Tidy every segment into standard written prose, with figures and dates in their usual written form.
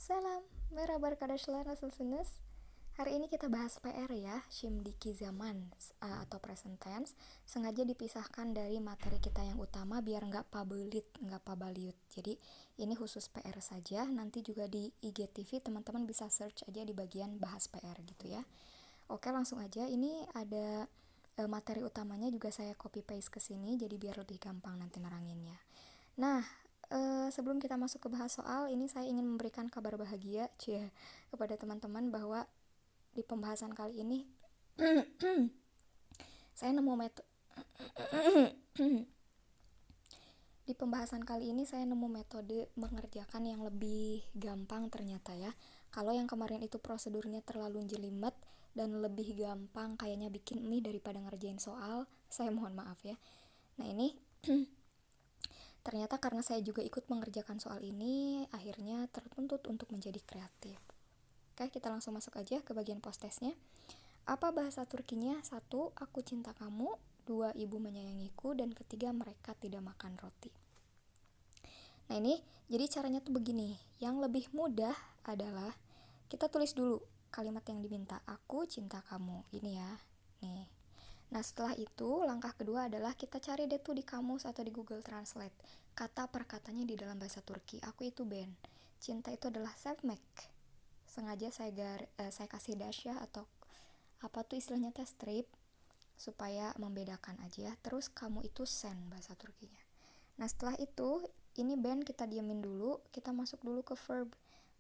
Salam, merhaba arkadaşlar, nasılsınız? Hari ini kita bahas PR ya, şimdiki zaman atau present tense. Sengaja dipisahkan dari materi kita yang utama biar nggak pabaliut. Jadi ini khusus PR saja, nanti juga di IGTV teman-teman bisa search aja di bagian bahas PR gitu ya. Oke, langsung aja, ini ada materi utamanya juga saya copy paste ke sini, jadi biar lebih gampang nanti neranginnya. Nah, sebelum kita masuk ke bahas soal, ini saya ingin memberikan kabar bahagia kepada teman-teman bahwa di pembahasan kali ini saya nemu metode mengerjakan yang lebih gampang ternyata ya. Kalau yang kemarin itu prosedurnya terlalu jelimet dan lebih gampang kayaknya bikin mie daripada ngerjain soal, saya mohon maaf ya. Nah ini ternyata karena saya juga ikut mengerjakan soal ini, akhirnya tertuntut untuk menjadi kreatif. Oke, kita langsung masuk aja ke bagian post-testnya. Apa bahasa Turkinya? 1. Aku cinta kamu. 2. Ibu menyayangiku. Dan ketiga, mereka tidak makan roti. Nah ini, jadi caranya tuh begini. Yang lebih mudah adalah kita tulis dulu kalimat yang diminta. Aku cinta kamu. Ini ya. Nih. Nah setelah itu langkah kedua adalah kita cari deh tuh di kamus atau di Google Translate kata per katanya di dalam bahasa Turki. Aku itu ben. Cinta itu adalah sevmek. Sengaja saya kasih dash ya, atau apa tuh istilahnya teh strip supaya membedakan aja. Terus kamu itu sen bahasa Turkinya. Nah setelah itu ini ben kita diemin dulu, kita masuk dulu ke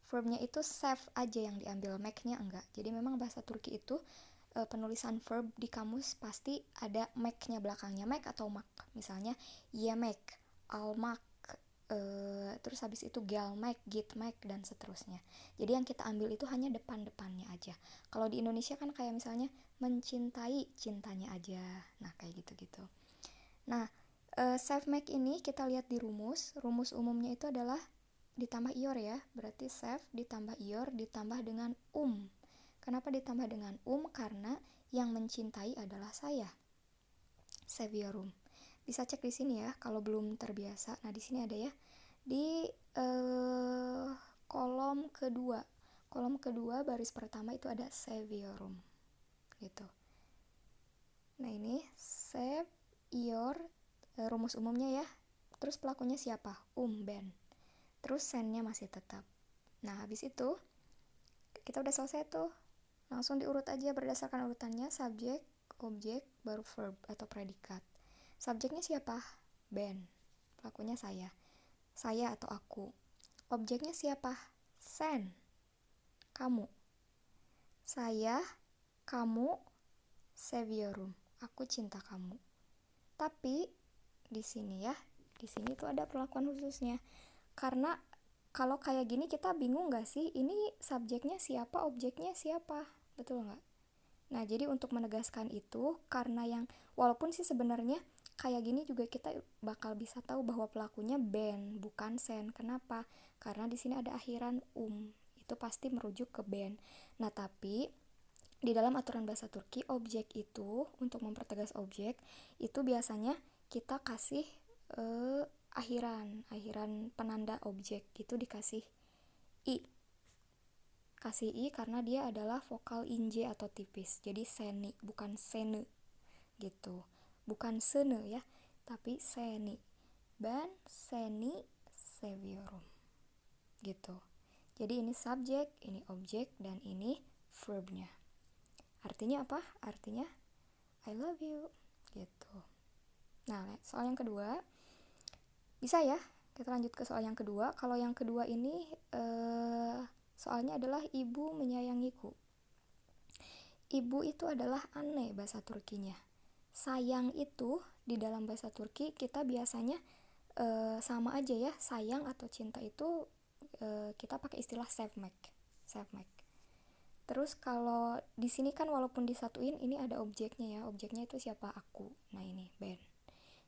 verbnya itu save aja yang diambil, make-nya enggak. Jadi memang bahasa Turki itu penulisan verb di kamus pasti ada make-nya belakangnya, make atau mak. Misalnya yemek, almak, terus habis itu gelmek, gitmek, dan seterusnya. Jadi yang kita ambil itu hanya depan-depannya aja. Kalau di Indonesia kan kayak misalnya mencintai, cintanya aja. Nah kayak gitu-gitu. Nah save make ini kita lihat di rumus. Rumus umumnya itu adalah ditambah ior ya. Berarti save ditambah ior ditambah dengan Kenapa ditambah dengan karena yang mencintai adalah saya. Save your room. Bisa cek di sini ya kalau belum terbiasa. Nah di sini ada ya di kolom kedua baris pertama itu ada save your room gitu. Nah ini save your rumus umumnya ya. Terus pelakunya siapa? Ben. Terus sennya masih tetap. Nah habis itu kita udah selesai tuh. Langsung diurut aja berdasarkan urutannya, subjek, objek, baru verb atau predikat. Subjeknya siapa? Ben. Pelakunya saya atau aku. Objeknya siapa? Sen. Kamu. Saya, kamu, save your room. Aku cinta kamu. Tapi di sini tuh ada perlakuan khususnya. Karena kalau kayak gini kita bingung gak sih? Ini subjeknya siapa, objeknya siapa? Betul gak? Nah, jadi untuk menegaskan itu, karena yang walaupun sih sebenarnya kayak gini juga kita bakal bisa tahu bahwa pelakunya ben, bukan sen. Kenapa? Karena di sini ada akhiran itu pasti merujuk ke ben. Nah, tapi di dalam aturan bahasa Turki, objek itu untuk mempertegas objek itu biasanya kita kasih akhiran penanda objek itu dikasih i. Kasih i karena dia adalah vokal inj atau tipis. Jadi seni, bukan sene gitu. Bukan sene ya, tapi seni. Ben, seni, seviorum. Gitu. Jadi ini subjek, ini objek, dan ini verbnya. Artinya apa? Artinya I love you. Gitu. Nah, soal yang kedua. Bisa ya? Kita lanjut ke soal yang kedua. Kalau yang kedua ini soalnya adalah ibu menyayangiku. Ibu itu adalah anne bahasa Turkinya. Sayang itu di dalam bahasa Turki kita biasanya sama aja ya. Sayang atau cinta itu kita pakai istilah sevmek. Terus kalau di sini kan walaupun disatuin ini ada objeknya ya. Objeknya itu siapa? Aku. Nah ini Ben.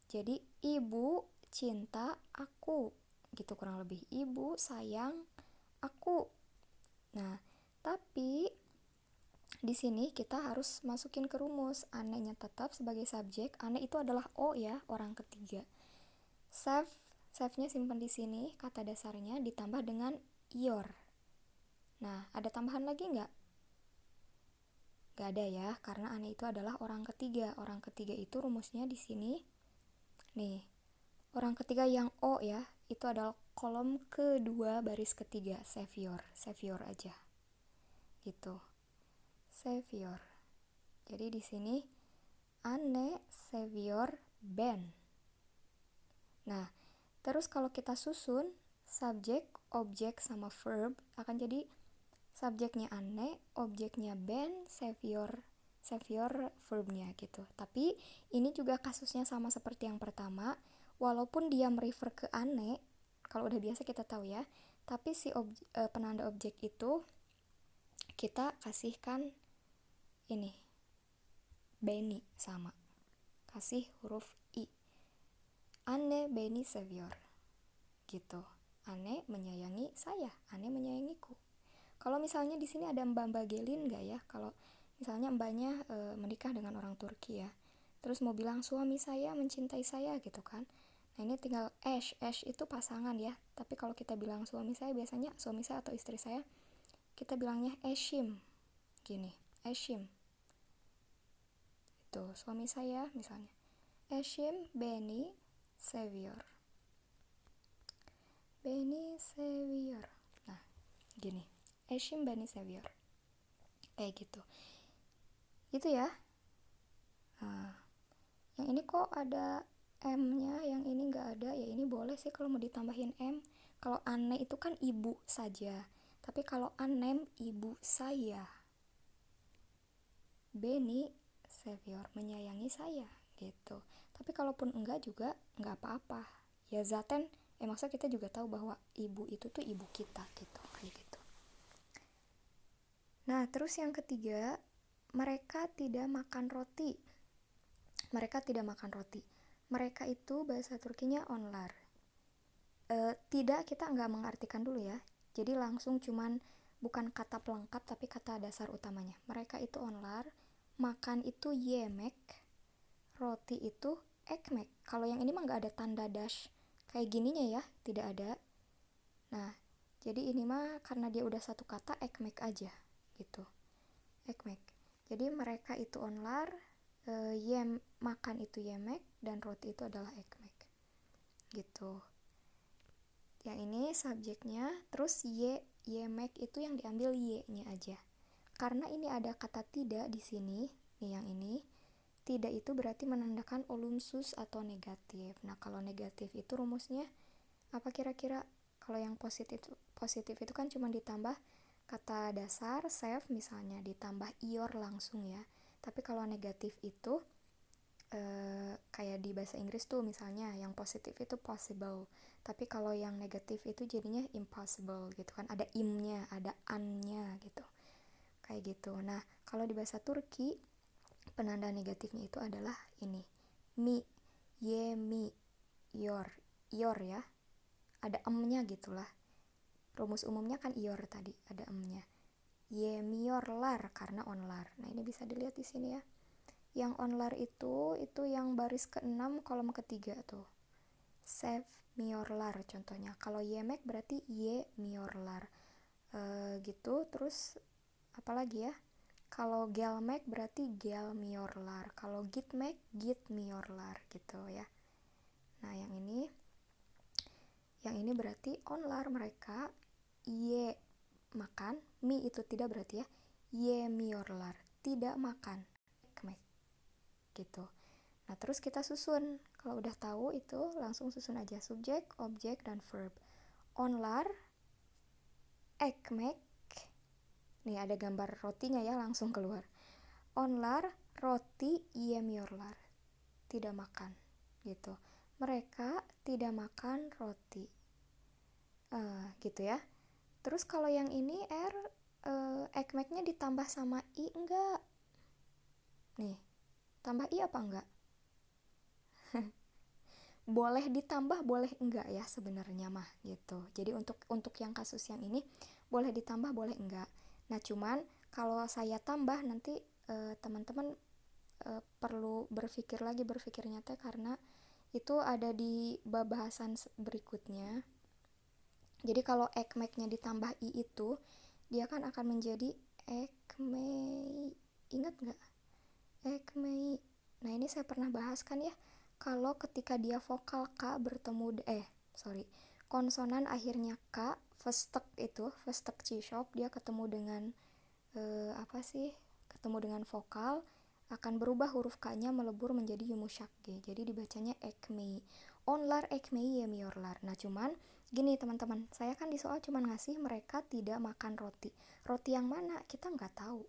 Jadi ibu cinta aku. Gitu kurang lebih. Ibu sayang aku. Nah, tapi di sini kita harus masukin ke rumus. Ane-nya tetap sebagai subjek. Ane itu adalah O ya, orang ketiga. Save-nya simpan di sini, kata dasarnya ditambah dengan ior. Nah, ada tambahan lagi nggak? Nggak ada ya, karena ane itu adalah orang ketiga. Orang ketiga itu rumusnya di sini. Nih, orang ketiga yang O ya, itu adalah kolom kedua baris ketiga, Savior. Savior aja. Gitu. Savior. Jadi di sini Anne Savior Ben. Nah, terus kalau kita susun subjek, objek sama verb akan jadi subjeknya Anne, objeknya Ben, Savior verbnya gitu. Tapi ini juga kasusnya sama seperti yang pertama, walaupun dia merefer ke Anne, kalau udah biasa kita tahu ya, tapi si penanda objek itu kita kasihkan ini Benny sama, kasih huruf I. Anne Benny Savior gitu. Anne menyayangi saya, Anne menyayangiku. Kalau misalnya di sini ada Mbak Gelin nggak ya? Kalau misalnya mbaknya menikah dengan orang Turki ya, terus mau bilang suami saya mencintai saya gitu kan. Nah ini tinggal Esh itu pasangan ya. Tapi kalau kita bilang suami saya, biasanya suami saya atau istri saya, kita bilangnya Eshim. Gini, Eshim. Itu suami saya misalnya. Eshim Benny Savior. Benny Savior. Nah, gini. Eshim Benny Savior. Kayak gitu. Gitu ya. Nah, yang ini kok ada M-nya, yang ini nggak ada. Ya ini boleh sih kalau mau ditambahin M. Kalau Anne itu kan ibu saja. Tapi kalau Anem ibu saya. Benny Savior menyayangi saya gitu. Tapi kalaupun enggak juga nggak apa-apa. Ya zaten, maksudnya kita juga tahu bahwa ibu itu tuh ibu kita gitu, kayak gitu. Nah, terus yang ketiga, mereka tidak makan roti. Mereka tidak makan roti. Mereka itu bahasa Turkinya onlar. Tidak, kita nggak mengartikan dulu ya. Jadi langsung cuman bukan kata pelengkap tapi kata dasar utamanya. Mereka itu onlar, makan itu yemek, roti itu ekmek. Kalau yang ini mah nggak ada tanda dash kayak gininya ya, tidak ada. Nah, jadi ini mah karena dia udah satu kata, ekmek aja gitu. Ekmek. Jadi mereka itu onlar, makan itu yemek, dan roti itu adalah ekmek gitu. Yang ini subjeknya, terus yemek itu yang diambil y-nya aja. Karena ini ada kata tidak di sini, nih yang ini, tidak itu berarti menandakan olumsus atau negatif. Nah, kalau negatif itu rumusnya apa kira-kira? Kalau yang positif itu kan cuma ditambah kata dasar save misalnya, ditambah ior langsung ya. Tapi kalau negatif itu kayak di bahasa Inggris tuh misalnya yang positif itu possible, tapi kalau yang negatif itu jadinya impossible gitu kan, ada imnya, ada annya gitu, kayak gitu. Nah, kalau di bahasa Turki penanda negatifnya itu adalah ini, mi, mi, yor ya, ada emnya gitulah. Rumus umumnya kan ior tadi, ada emnya. Miorlar karena onlar. Nah, ini bisa dilihat di sini ya. Yang onlar itu yang baris ke-6 kolom ketiga tuh. Save miorlar contohnya. Kalau yemek berarti miorlar. Gitu. Terus apalagi ya? Kalau gelmek berarti gelmiorlar. Kalau gitmek gitmiorlar gitu ya. Nah, yang ini berarti onlar mereka makan, mi itu tidak berarti ya. Miorlar, tidak makan. Ekmek. Gitu. Nah, terus kita susun. Kalau udah tahu itu langsung susun aja subjek, objek, dan verb. Onlar, ekmek. Nih ada gambar rotinya ya, langsung keluar. Onlar, roti, yemiorlar. Tidak makan. Gitu. Mereka tidak makan roti. Gitu ya. Terus kalau yang ini ekmeknya ditambah sama i enggak? Nih, tambah i apa enggak? Boleh ditambah, boleh enggak ya sebenarnya mah gitu. Jadi untuk yang kasus yang ini boleh ditambah, boleh enggak. Nah, cuman kalau saya tambah nanti teman-teman perlu berpikirnya teh, karena itu ada di bahasan berikutnya. Jadi kalau ekmeknya ditambah i itu dia kan akan menjadi ekmei. Ingat nggak? Ekmei. Nah ini saya pernah bahas kan ya, kalau ketika dia vokal K bertemu konsonan akhirnya K, vestek itu, vestek C-sharp, dia ketemu dengan ketemu dengan vokal, akan berubah huruf K-nya melebur menjadi yumusyak G. Jadi dibacanya ekmei. Onlar ekmei yemiorlar. Nah cuman gini teman-teman, saya kan di soal cuman ngasih mereka tidak makan roti. Roti yang mana? Kita nggak tahu.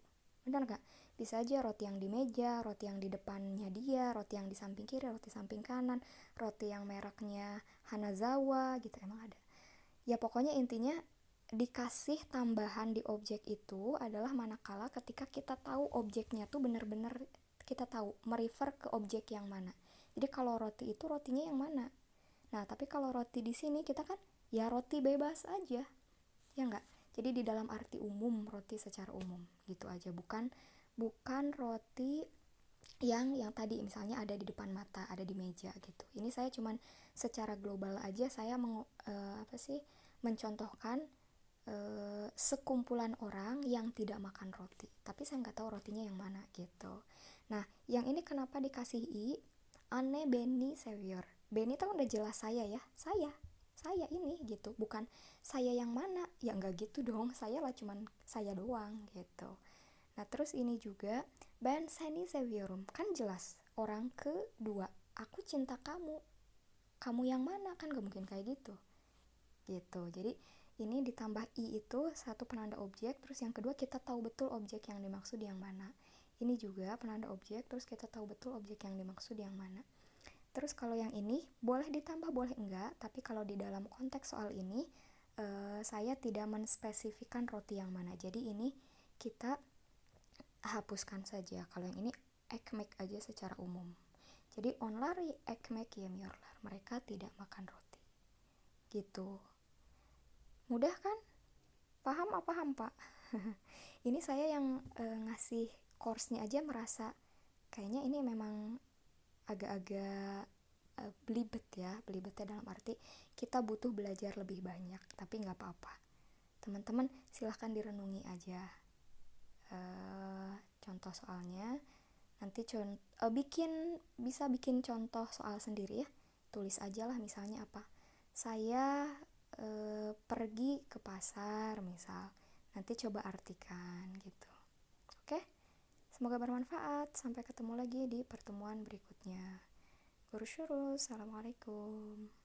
Benar nggak? Bisa aja roti yang di meja, roti yang di depannya dia, roti yang di samping kiri, roti samping kanan, roti yang mereknya Hanazawa gitu, emang ada. Ya pokoknya intinya dikasih tambahan di objek itu adalah manakala ketika kita tahu objeknya tuh benar-benar kita tahu merefer ke objek yang mana. Jadi kalau roti itu rotinya yang mana. Nah, tapi kalau roti di sini kita kan ya roti bebas aja. Ya enggak? Jadi di dalam arti umum, roti secara umum gitu aja, bukan roti yang tadi misalnya ada di depan mata, ada di meja gitu. Ini saya cuman secara global aja saya mencontohkan sekumpulan orang yang tidak makan roti, tapi saya nggak tahu rotinya yang mana gitu. Nah, yang ini kenapa dikasih i? Ane Beni Savior. Beni itu udah jelas saya ya, saya ini gitu, bukan saya yang mana, ya nggak gitu dong, saya lah cuman saya doang gitu. Nah terus ini juga Ben Seni Saviorum, kan jelas orang kedua, aku cinta kamu, kamu yang mana, kan gak mungkin kayak gitu. Jadi ini ditambah i itu satu penanda objek, terus yang kedua kita tahu betul objek yang dimaksud yang mana. Ini juga penanda objek, terus kita tahu betul objek yang dimaksud yang mana. Terus kalau yang ini boleh ditambah boleh enggak, tapi kalau di dalam konteks soal ini saya tidak menspesifikkan roti yang mana. Jadi ini kita hapuskan saja. Kalau yang ini ekmek aja secara umum. Jadi onlari ekmek yemiorlar. Mereka tidak makan roti. Gitu. Mudah kan? Paham apa paham Pak? Ini saya yang ngasih course-nya aja merasa kayaknya ini memang agak-agak belibet ya. Belibetnya dalam arti kita butuh belajar lebih banyak. Tapi gak apa-apa. Teman-teman silahkan direnungi aja contoh soalnya. Nanti bisa bikin contoh soal sendiri ya. Tulis aja lah misalnya apa. Saya pergi ke pasar misal. Nanti coba artikan gitu. Oke? Semoga bermanfaat. Sampai ketemu lagi di pertemuan berikutnya. Guru Syurus, Assalamualaikum.